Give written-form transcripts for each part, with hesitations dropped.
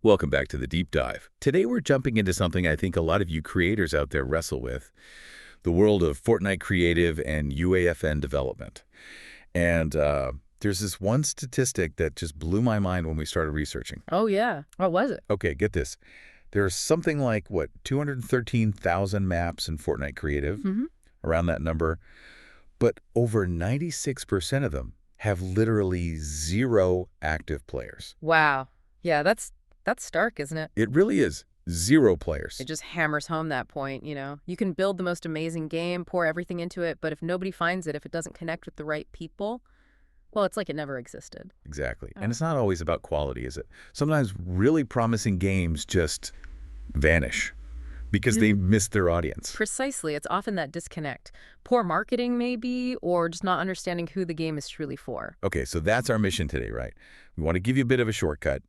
Welcome back to the Deep Dive. Today we're jumping into something I think a lot of you creators out there wrestle with, the world of Fortnite Creative and UEFN development. And there's this one statistic that just blew my mind when we started researching. Oh, yeah. What was it? Okay, get this. There's something like, 213,000 maps in Fortnite Creative, around that number, but over 96% of them have literally zero active players. Wow. Yeah, that's stark, isn't it? It really is. Zero players. It just hammers home that point, you know. You can build the most amazing game, pour everything into it, but if nobody finds it, if it doesn't connect with the right people, well, it's like it never existed. Exactly. And it's not always about quality, is it? Sometimes really promising games just vanish because they missed their audience. Precisely. It's often that disconnect. Poor marketing, maybe, or just not understanding who the game is truly for. Okay, so that's our mission today, right? We want to give you a bit of a shortcut,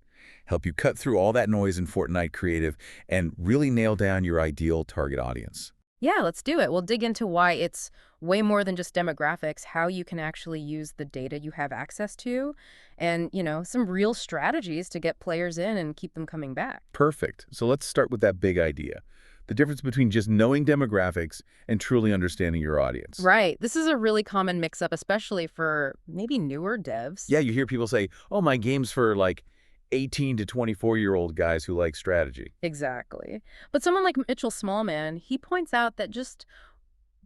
help you cut through all that noise in Fortnite Creative, and really nail down your ideal target audience. Yeah, let's do it. We'll dig into why it's way more than just demographics, how you can actually use the data you have access to, and, some real strategies to get players in and keep them coming back. Perfect. So let's start with that big idea. The difference between just knowing demographics and truly understanding your audience. Right. This is a really common mix-up, especially for maybe newer devs. Yeah, you hear people say, oh, my game's for 18 to 24-year-old guys who like strategy. Exactly. But someone like Mitchell Smallman, he points out that just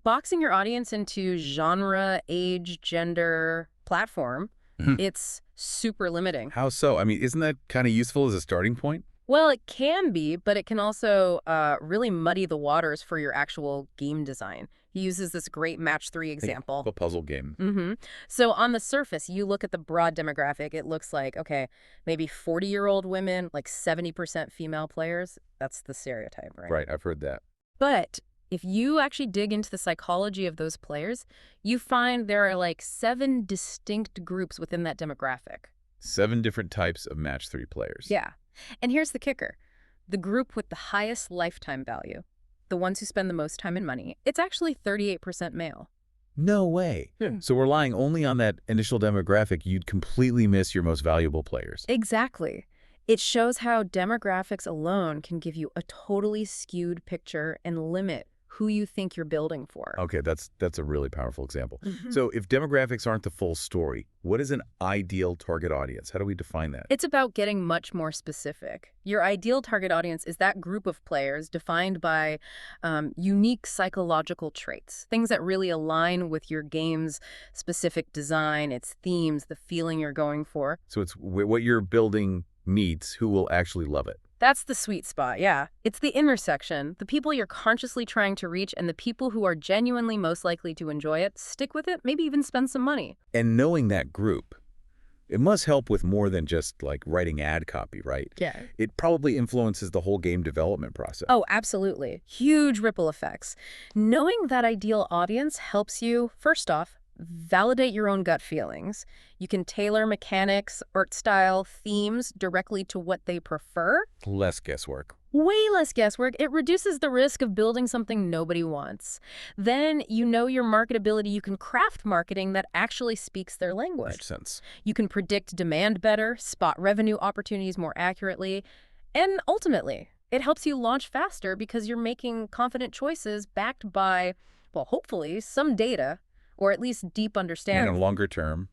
boxing your audience into genre, age, gender, platform, it's super limiting. How so? I mean, isn't that kind of useful as a starting point? Well, it can be, but it can also really muddy the waters for your actual game design. He uses this great match 3 example. A puzzle game. So on the surface, you look at the broad demographic, it looks like, okay, maybe 40-year-old women, like 70% female players. That's the stereotype, right? Right, I've heard that. But if you actually dig into the psychology of those players, you find there are like 7 distinct groups within that demographic. 7 different types of match 3 players. Yeah. And here's the kicker. The group with the highest lifetime value, the ones who spend the most time and money, it's actually 38% male. No way. So relying only on that initial demographic, you'd completely miss your most valuable players. Exactly. It shows how demographics alone can give you a totally skewed picture and limit who you think you're building for. Okay, that's a really powerful example. So if demographics aren't the full story, what is an ideal target audience? How do we define that? It's about getting much more specific. Your ideal target audience is that group of players defined by unique psychological traits, things that really align with your game's specific design, its themes, the feeling you're going for. So it's what you're building meets who will actually love it. That's the sweet spot, yeah. It's the intersection, the people you're consciously trying to reach and the people who are genuinely most likely to enjoy it, stick with it, maybe even spend some money. And knowing that group, it must help with more than just writing ad copy, right? Yeah. It probably influences the whole game development process. Oh, absolutely. Huge ripple effects. Knowing that ideal audience helps you, first off, validate your own gut feelings. You can tailor mechanics, art style, themes directly to what they prefer. Less guesswork. Way less guesswork. It reduces the risk of building something nobody wants. Then you know your marketability. You can craft marketing that actually speaks their language. Makes sense. You can predict demand better, spot revenue opportunities more accurately, and ultimately, it helps you launch faster because you're making confident choices backed by, well, hopefully, some data, or at least deep understanding. And a longer term,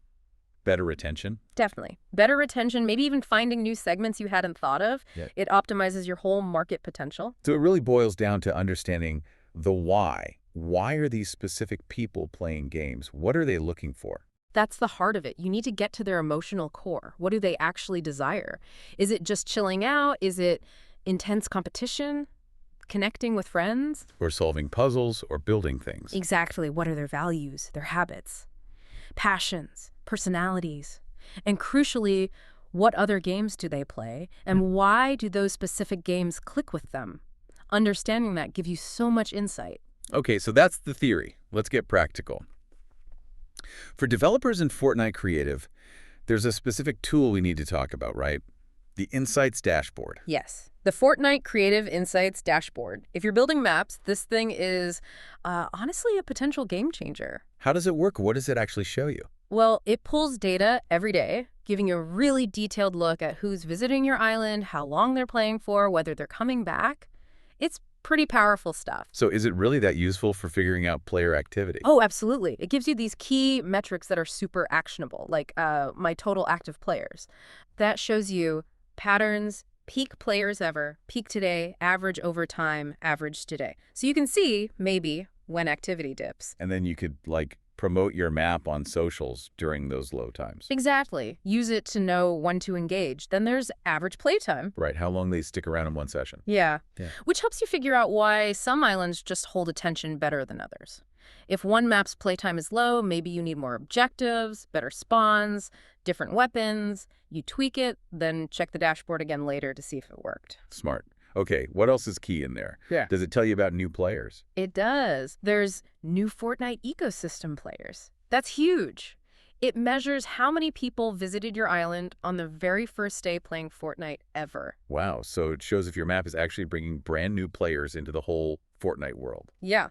better retention. Definitely. Better retention, maybe even finding new segments you hadn't thought of. Yeah. It optimizes your whole market potential. So it really boils down to understanding the why. Why are these specific people playing games? What are they looking for? That's the heart of it. You need to get to their emotional core. What do they actually desire? Is it just chilling out? Is it intense competition? Connecting with friends? Or solving puzzles or building things. Exactly. What are their values, their habits, passions, personalities? And crucially, what other games do they play? And why do those specific games click with them? Understanding that gives you so much insight. Okay, so that's the theory. Let's get practical. For developers in Fortnite Creative, there's a specific tool we need to talk about, right? The Insights Dashboard. Yes. The Fortnite Creative Insights Dashboard. If you're building maps, this thing is honestly a potential game changer. How does it work? What does it actually show you? Well, it pulls data every day, giving you a really detailed look at who's visiting your island, how long they're playing for, whether they're coming back. It's pretty powerful stuff. So is it really that useful for figuring out player activity? Oh, absolutely. It gives you these key metrics that are super actionable, like my total active players. That shows you patterns, peak players ever, peak today, average over time, average today. So you can see, maybe, when activity dips. And then you could, like, promote your map on socials during those low times. Exactly. Use it to know when to engage. Then there's average playtime. Right, how long they stick around in one session. Yeah. Yeah. Which helps you figure out why some islands just hold attention better than others. If one map's playtime is low, maybe you need more objectives, better spawns, different weapons. You tweak it, then check the dashboard again later to see if it worked. Smart. Okay, what else is key in there? Yeah. Does it tell you about new players? It does. There's new Fortnite ecosystem players. That's huge. It measures how many people visited your island on the very first day playing Fortnite ever. Wow, so it shows if your map is actually bringing brand new players into the whole Fortnite world. Yeah,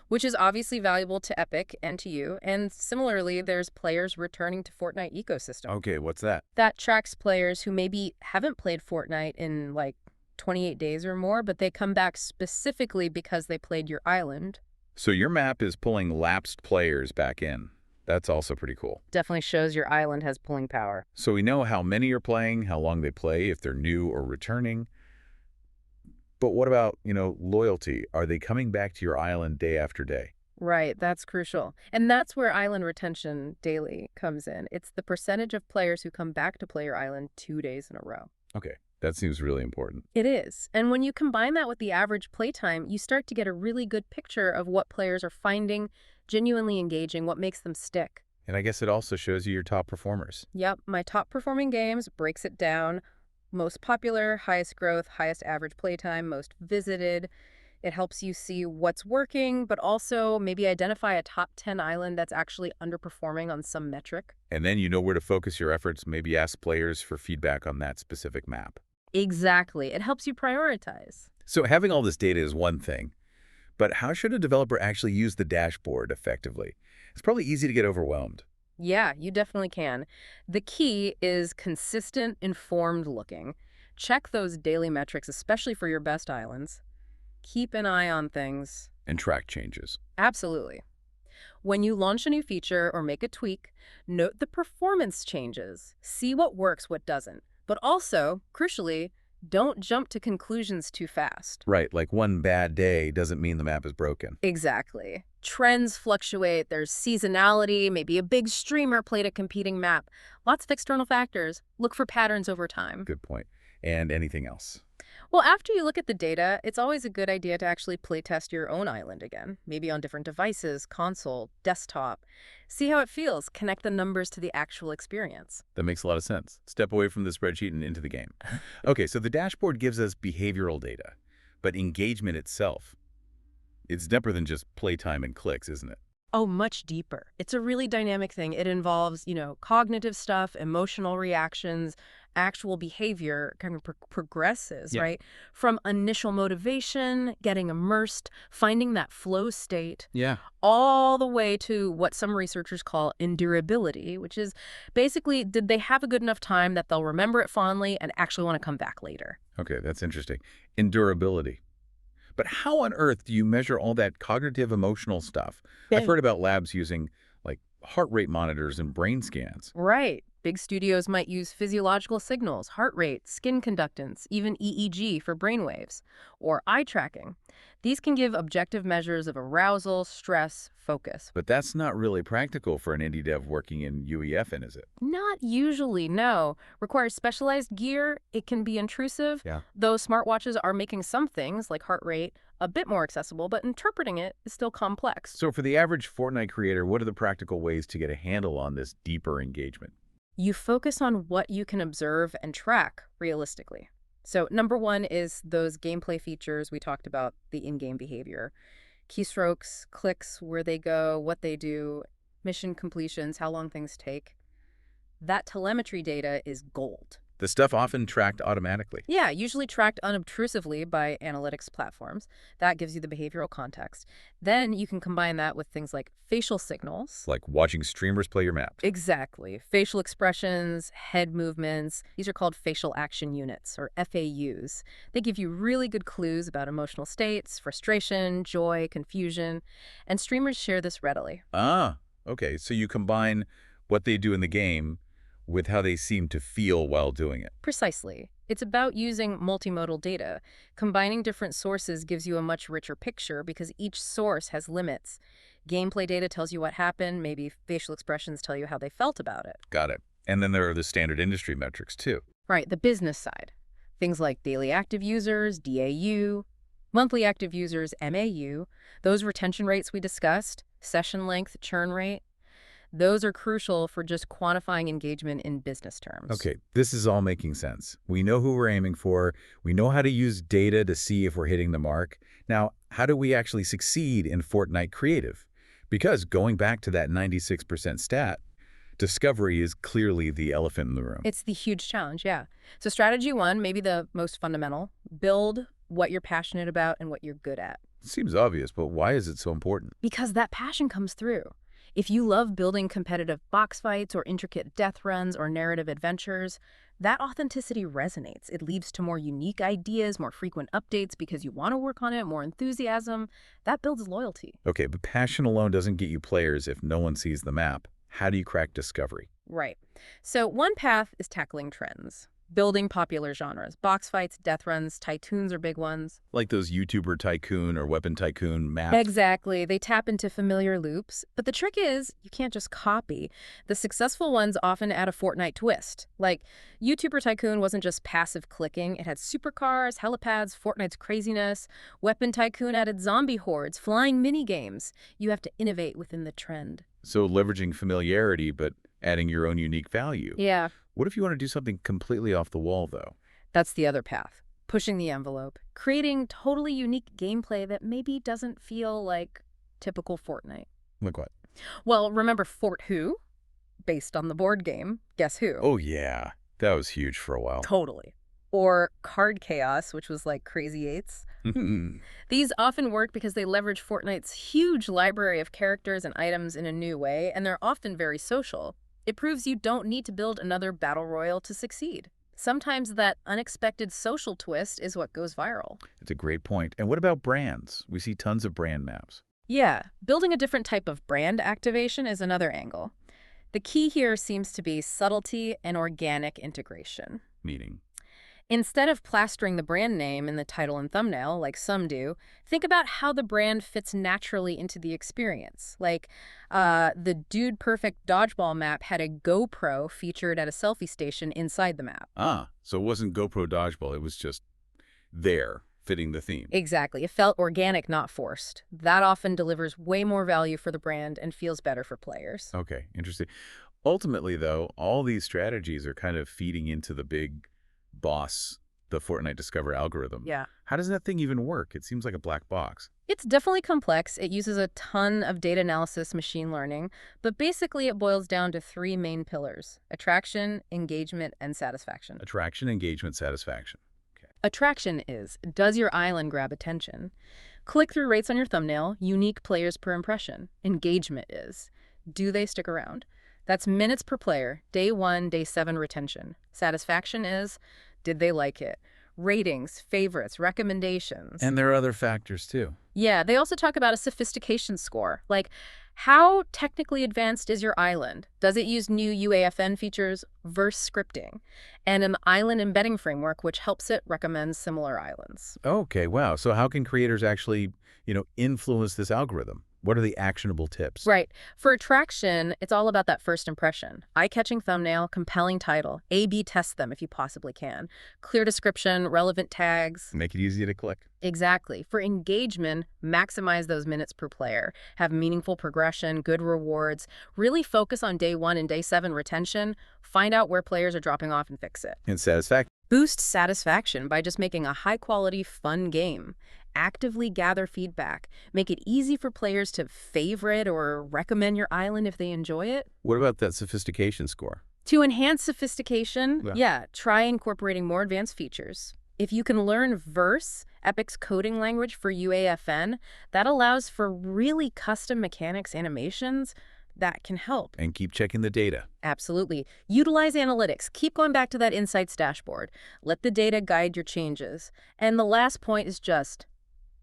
which is obviously valuable to Epic and to you. And similarly, there's players returning to Fortnite ecosystem. Okay, what's that? That tracks players who maybe haven't played Fortnite in like 28 days or more, but they come back specifically because they played your island. So your map is pulling lapsed players back in. That's also pretty cool. Definitely shows your island has pulling power. So we know how many are playing, how long they play, if they're new or returning. But what about, loyalty? Are they coming back to your island day after day? Right, that's crucial. And that's where island retention daily comes in. It's the percentage of players who come back to play your island 2 days in a row. Okay, that seems really important. It is. And when you combine that with the average playtime, you start to get a really good picture of what players are finding genuinely engaging, what makes them stick. And I guess it also shows you your top performers. Yep, my top performing games breaks it down. Most popular, highest growth, highest average playtime, most visited. It helps you see what's working, but also maybe identify a top 10 island that's actually underperforming on some metric. And then you know where to focus your efforts, maybe ask players for feedback on that specific map. Exactly. It helps you prioritize. So having all this data is one thing, but how should a developer actually use the dashboard effectively? It's probably easy to get overwhelmed. Yeah, you definitely can. The key is consistent, informed looking. Check those daily metrics, especially for your best islands. Keep an eye on things. And track changes. Absolutely. When you launch a new feature or make a tweak, note the performance changes. See what works, what doesn't. But also, crucially, don't jump to conclusions too fast. Right, like one bad day doesn't mean the map is broken. Exactly. Trends fluctuate, there's seasonality, maybe a big streamer played a competing map. Lots of external factors. Look for patterns over time. Good point. And anything else? Well, after you look at the data, it's always a good idea to actually playtest your own island again, maybe on different devices, console, desktop. See how it feels, connect the numbers to the actual experience. That makes a lot of sense. Step away from the spreadsheet and into the game. Okay, so the dashboard gives us behavioral data, but engagement itself, it's deeper than just playtime and clicks, isn't it? Oh, much deeper. It's a really dynamic thing. It involves, cognitive stuff, emotional reactions, actual behavior kind of progresses, Yeah. right? From initial motivation, getting immersed, finding that flow state, Yeah. all the way to what some researchers call endurability, which is basically, did they have a good enough time that they'll remember it fondly and actually want to come back later? Okay, that's interesting. Endurability. But how on earth do you measure all that cognitive emotional stuff? I've heard about labs using, like, heart rate monitors and brain scans. Right. Big studios might use physiological signals, heart rate, skin conductance, even EEG for brainwaves, or eye tracking. These can give objective measures of arousal, stress, focus. But that's not really practical for an indie dev working in UEFN, is it? Not usually, no. Requires specialized gear. It can be intrusive. Yeah. Though smartwatches are making some things, like heart rate, a bit more accessible, but interpreting it is still complex. So for the average Fortnite creator, what are the practical ways to get a handle on this deeper engagement? You focus on what you can observe and track realistically. So number one is those gameplay features we talked about, the in-game behavior. Keystrokes, clicks, where they go, what they do, mission completions, how long things take. That telemetry data is gold. The stuff often tracked automatically. Yeah, usually tracked unobtrusively by analytics platforms. That gives you the behavioral context. Then you can combine that with things like facial signals. Like watching streamers play your maps. Exactly. Facial expressions, head movements. These are called facial action units, or FAUs. They give you really good clues about emotional states, frustration, joy, confusion, and streamers share this readily. Ah, okay. So you combine what they do in the game with how they seem to feel while doing it. Precisely. It's about using multimodal data. Combining different sources gives you a much richer picture because each source has limits. Gameplay data tells you what happened, maybe facial expressions tell you how they felt about it. Got it. And then there are the standard industry metrics, too. Right, the business side. Things like daily active users, DAU, monthly active users, MAU, those retention rates we discussed, session length, churn rate. Those are crucial for just quantifying engagement in business terms. Okay, this is all making sense. We know who we're aiming for. We know how to use data to see if we're hitting the mark. Now, how do we actually succeed in Fortnite Creative? Because going back to that 96% stat, discovery is clearly the elephant in the room. It's the huge challenge, yeah. So strategy one, maybe the most fundamental, build what you're passionate about and what you're good at. Seems obvious, but why is it so important? Because that passion comes through. If you love building competitive box fights or intricate death runs or narrative adventures, that authenticity resonates. It leads to more unique ideas, more frequent updates because you want to work on it, more enthusiasm. That builds loyalty. Okay, but passion alone doesn't get you players if no one sees the map. How do you crack discovery? Right. So one path is tackling trends. Building popular genres. Box fights, death runs, tycoons are big ones. Like those YouTuber tycoon or weapon tycoon maps? Exactly. They tap into familiar loops. But the trick is, you can't just copy. The successful ones often add a Fortnite twist. Like, YouTuber Tycoon wasn't just passive clicking. It had supercars, helipads, Fortnite's craziness. Weapon Tycoon added zombie hordes, flying mini-games. You have to innovate within the trend. So leveraging familiarity, but adding your own unique value. Yeah. What if you want to do something completely off the wall, though? That's the other path. Pushing the envelope. Creating totally unique gameplay that maybe doesn't feel like typical Fortnite. Like what? Well, remember Fort Who? Based on the board game. Guess Who? Oh, yeah. That was huge for a while. Totally. Or Card Chaos, which was like Crazy Eights. These often work because they leverage Fortnite's huge library of characters and items in a new way, and they're often very social. It proves you don't need to build another battle royale to succeed. Sometimes that unexpected social twist is what goes viral. It's a great point. And what about brands? We see tons of brand maps. Yeah, building a different type of brand activation is another angle. The key here seems to be subtlety and organic integration. Meaning? Instead of plastering the brand name in the title and thumbnail, like some do, think about how the brand fits naturally into the experience. Like, the Dude Perfect dodgeball map had a GoPro featured at a selfie station inside the map. Ah, so it wasn't GoPro Dodgeball. It was just there, fitting the theme. Exactly. It felt organic, not forced. That often delivers way more value for the brand and feels better for players. Okay, interesting. Ultimately, though, all these strategies are kind of feeding into the big boss, the Fortnite Discover algorithm. Yeah. How does that thing even work? It seems like a black box. It's definitely complex. It uses a ton of data analysis, machine learning, but basically it boils down to three main pillars: attraction, engagement, and satisfaction. Attraction, engagement, satisfaction. Okay. Attraction is, does your island grab attention? Click-through rates on your thumbnail, unique players per impression. Engagement is, do they stick around? That's minutes per player, day 1, day 7 retention. Satisfaction is, did they like it? Ratings, favorites, recommendations. And there are other factors, too. Yeah, they also talk about a sophistication score. Like, how technically advanced is your island? Does it use new UEFN features, verse scripting, and an island embedding framework which helps it recommend similar islands? Okay, wow. So how can creators actually, influence this algorithm? What are the actionable tips? Right. For attraction, it's all about that first impression. Eye-catching thumbnail, compelling title. A/B test them if you possibly can. Clear description, relevant tags. Make it easy to click. Exactly. For engagement, maximize those minutes per player. Have meaningful progression, good rewards. Really focus on day 1 and day 7 retention. Find out where players are dropping off and fix it. And satisfaction. Boost satisfaction by just making a high-quality, fun game. Actively gather feedback. Make it easy for players to favorite or recommend your island if they enjoy it. What about that sophistication score? To enhance sophistication, Yeah. yeah, try incorporating more advanced features. If you can learn Verse, Epic's coding language for UAFN, that allows for really custom mechanics animations that can help. And keep checking the data. Absolutely. Utilize analytics. Keep going back to that insights dashboard. Let the data guide your changes. And the last point is just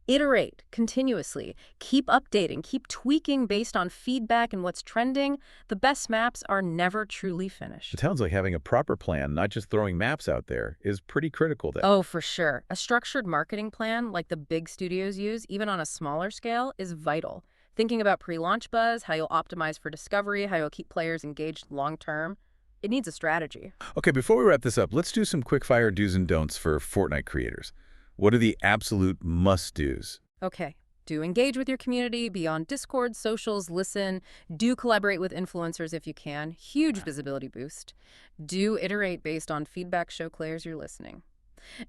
iterate continuously. Keep updating, keep tweaking based on feedback and what's trending. The best maps are never truly It finished. sounds like having a proper plan, not just throwing maps out there, is pretty critical then. Oh, for sure. A structured marketing plan, like the big studios use, even on a smaller scale, is vital. Thinking about pre-launch buzz, how you'll optimize for discovery, how you'll keep players engaged long-term, it needs a strategy. Okay, before we wrap this up, let's do some quick-fire do's and don'ts for Fortnite creators. What are the absolute must-dos? Okay. Do engage with your community, be on Discord, socials, listen. Do collaborate with influencers if you can. Huge visibility boost. Do iterate based on feedback, show players you're listening.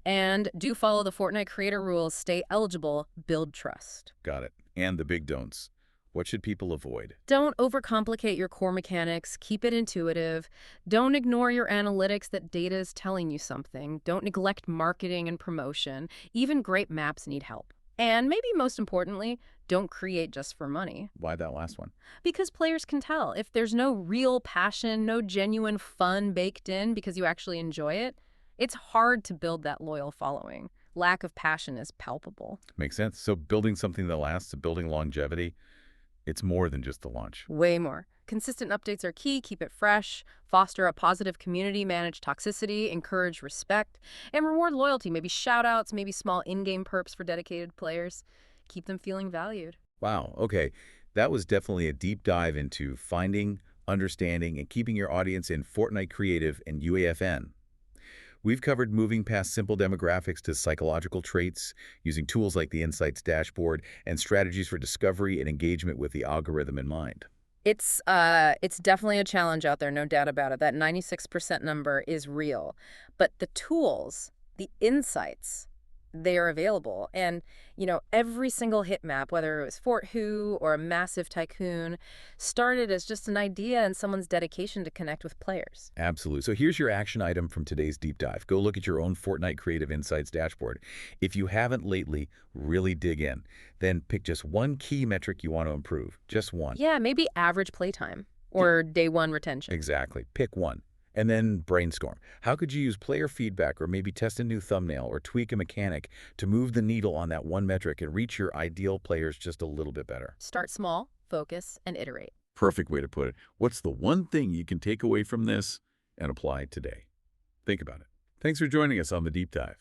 And do follow the Fortnite creator rules, stay eligible, build trust. Got it. And the big don'ts. What should people avoid? Don't overcomplicate your core mechanics. Keep it intuitive. Don't ignore your analytics that data is telling you something. Don't neglect marketing and promotion. Even great maps need help. And maybe most importantly, don't create just for money. Why that last one? Because players can tell. If there's no real passion, no genuine fun baked in because you actually enjoy it, it's hard to build that loyal following. Lack of passion is palpable. Makes sense. So building something that lasts, building longevity, it's more than just the launch. Way more. Consistent updates are key. Keep it fresh. Foster a positive community. Manage toxicity. Encourage respect. And reward loyalty. Maybe shout-outs, maybe small in-game perks for dedicated players. Keep them feeling valued. Wow, okay. That was definitely a deep dive into finding, understanding, and keeping your audience in Fortnite Creative and UAFN. We've covered moving past simple demographics to psychological traits, using tools like the Insights dashboard, and strategies for discovery and engagement with the algorithm in mind. It's definitely a challenge out there, no doubt about it. That 96% number is real. But the tools, the insights, they are available. And, every single hit map, whether it was Fort Who or a massive tycoon, started as just an idea and someone's dedication to connect with players. Absolutely. So here's your action item from today's deep dive. Go look at your own Fortnite Creative Insights dashboard. If you haven't lately, really dig in. Then pick just one key metric you want to improve. Just one. Yeah, maybe average playtime or day one retention. Exactly. Pick one. And then brainstorm. How could you use player feedback or maybe test a new thumbnail or tweak a mechanic to move the needle on that one metric and reach your ideal players just a little bit better? Start small, focus, and iterate. Perfect way to put it. What's the one thing you can take away from this and apply today? Think about it. Thanks for joining us on the Deep Dive.